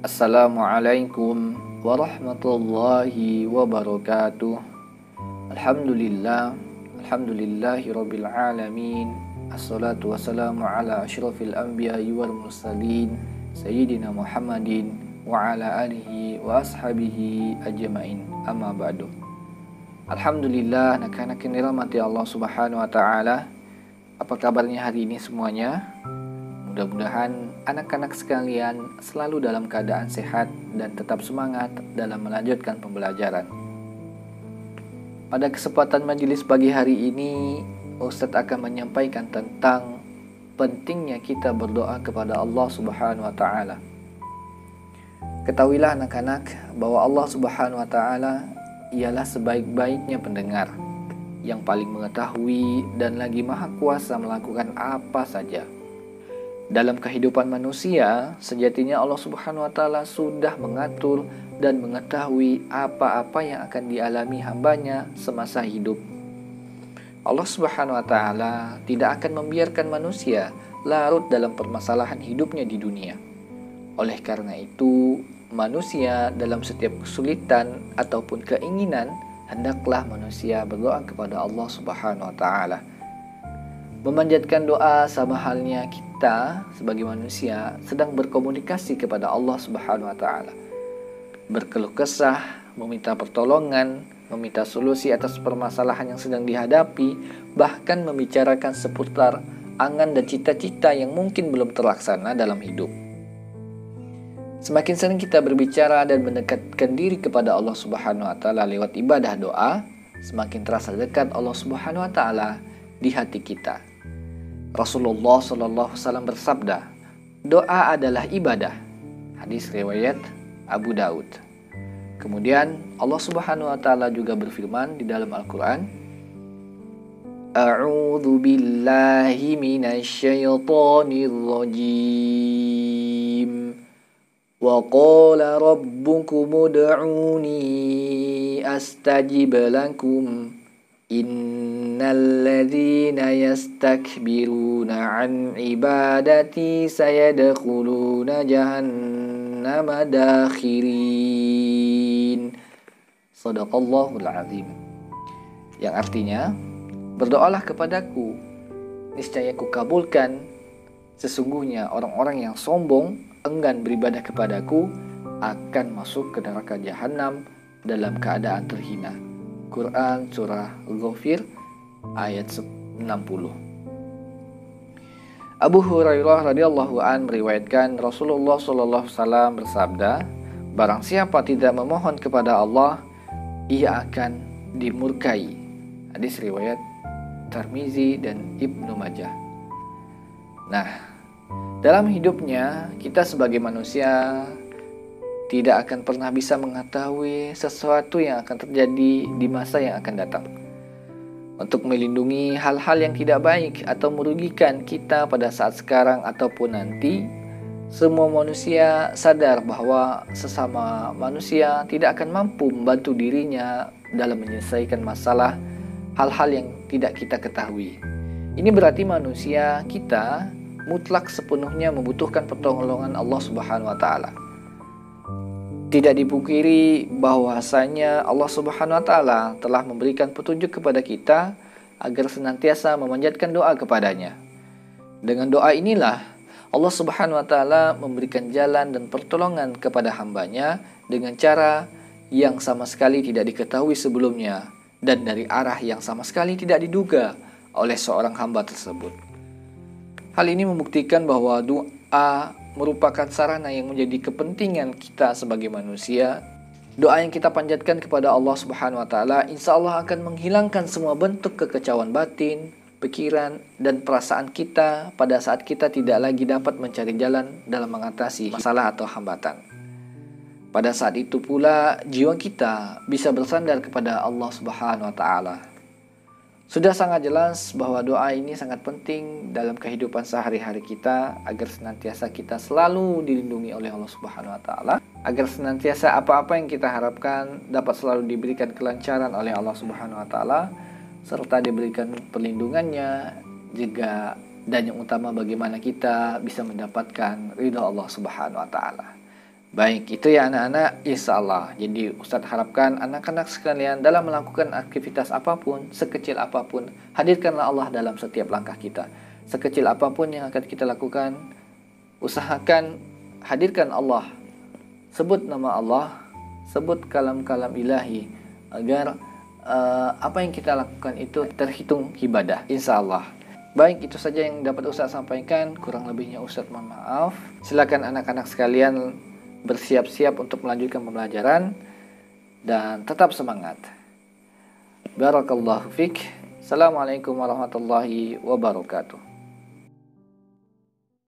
Assalamualaikum warahmatullahi wabarakatuh. Alhamdulillah, alhamdulillahi rabbil alamin. Assalatu wassalamu ala asyrafil anbiya'i wal mursalin Sayyidina Muhammadin wa ala alihi wa ashabihi ajma'in. Amma ba'du. Alhamdulillah, anak-anak yang dirahmati Allah subhanahu wa ta'ala. Apa kabarnya hari ini semuanya? Mudah-mudahan anak-anak sekalian selalu dalam keadaan sehat dan tetap semangat dalam melanjutkan pembelajaran. Pada kesempatan majelis pagi hari ini, Ustadz akan menyampaikan tentang pentingnya kita berdoa kepada Allah Subhanahu wa taala. Ketahuilah anak-anak bahwa Allah Subhanahu wa taala ialah sebaik-baiknya pendengar, yang paling mengetahui dan lagi maha kuasa melakukan apa saja. Dalam kehidupan manusia, sejatinya Allah Subhanahu wa taala sudah mengatur dan mengetahui apa-apa yang akan dialami hambanya semasa hidup. Allah Subhanahu wa taala tidak akan membiarkan manusia larut dalam permasalahan hidupnya di dunia. Oleh karena itu, manusia dalam setiap kesulitan ataupun keinginan, hendaklah manusia berdoa kepada Allah Subhanahu wa taala. Memanjatkan doa sama halnya kita sebagai manusia sedang berkomunikasi kepada Allah Subhanahu wa taala. Berkeluh kesah, meminta pertolongan, meminta solusi atas permasalahan yang sedang dihadapi, bahkan membicarakan seputar angan dan cita-cita yang mungkin belum terlaksana dalam hidup. Semakin sering kita berbicara dan mendekatkan diri kepada Allah Subhanahu wa taala lewat ibadah doa, semakin terasa dekat Allah Subhanahu wa taala di hati kita. Rasulullah SAW bersabda, doa adalah ibadah. Hadis riwayat Abu Daud. Kemudian Allah Subhanahu wa taala juga berfirman di dalam Al-Qur'an, A'udzu billahi minasyaitonir rajim. Wa qala rabbukum ud'uni astajib lakum. Innalladzina yastakbiruna an ibadati sayadkhuluna jahannama dakhirin. Shadaqallahul azim. Yang artinya, berdoalah kepadaku, niscaya kukabulkan. Sesungguhnya orang-orang yang sombong, enggan beribadah kepadaku, akan masuk ke neraka jahanam dalam keadaan terhina. Quran Surah Ghafir ayat 60. Abu Hurairah radhiyallahu an meriwayatkan Rasulullah SAW bersabda, barang siapa tidak memohon kepada Allah, ia akan dimurkai. Hadis riwayat Tirmizi dan Ibnu Majah. Nah, dalam hidupnya kita sebagai manusia tidak akan pernah bisa mengetahui sesuatu yang akan terjadi di masa yang akan datang. Untuk melindungi hal-hal yang tidak baik atau merugikan kita pada saat sekarang ataupun nanti, semua manusia sadar bahwa sesama manusia tidak akan mampu membantu dirinya dalam menyelesaikan masalah hal-hal yang tidak kita ketahui. Ini berarti manusia kita mutlak sepenuhnya membutuhkan pertolongan Allah Subhanahu wa taala. Tidak dipungkiri bahwasanya Allah Subhanahu wa taala telah memberikan petunjuk kepada kita agar senantiasa memanjatkan doa kepadanya. Dengan doa inilah Allah Subhanahu wa taala memberikan jalan dan pertolongan kepada hambanya dengan cara yang sama sekali tidak diketahui sebelumnya dan dari arah yang sama sekali tidak diduga oleh seorang hamba tersebut. Hal ini membuktikan bahwa doa merupakan sarana yang menjadi kepentingan kita sebagai manusia. Doa yang kita panjatkan kepada Allah Subhanahu wa taala insya Allah akan menghilangkan semua bentuk kekecauan batin, pikiran, dan perasaan kita pada saat kita tidak lagi dapat mencari jalan dalam mengatasi masalah atau hambatan. Pada saat itu pula jiwa kita bisa bersandar kepada Allah Subhanahu wa taala. Sudah sangat jelas bahwa doa ini sangat penting dalam kehidupan sehari-hari kita agar senantiasa kita selalu dilindungi oleh Allah Subhanahu wa taala, agar senantiasa apa-apa yang kita harapkan dapat selalu diberikan kelancaran oleh Allah Subhanahu wa taala serta diberikan perlindungannya juga, dan yang utama bagaimana kita bisa mendapatkan ridha Allah Subhanahu wa taala. Baik, itu ya anak-anak, insya Allah. Jadi Ustadz harapkan anak-anak sekalian dalam melakukan aktivitas apapun, sekecil apapun, hadirkanlah Allah dalam setiap langkah kita. Sekecil apapun yang akan kita lakukan, usahakan hadirkan Allah. Sebut nama Allah, sebut kalam-kalam ilahi, agar apa yang kita lakukan itu terhitung ibadah, insya Allah. Baik, itu saja yang dapat Ustadz sampaikan. Kurang lebihnya Ustadz mohon maaf. Silakan anak-anak sekalian bersiap-siap untuk melanjutkan pembelajaran dan tetap semangat. Barakallahu fiik. Assalamualaikum warahmatullahi wabarakatuh.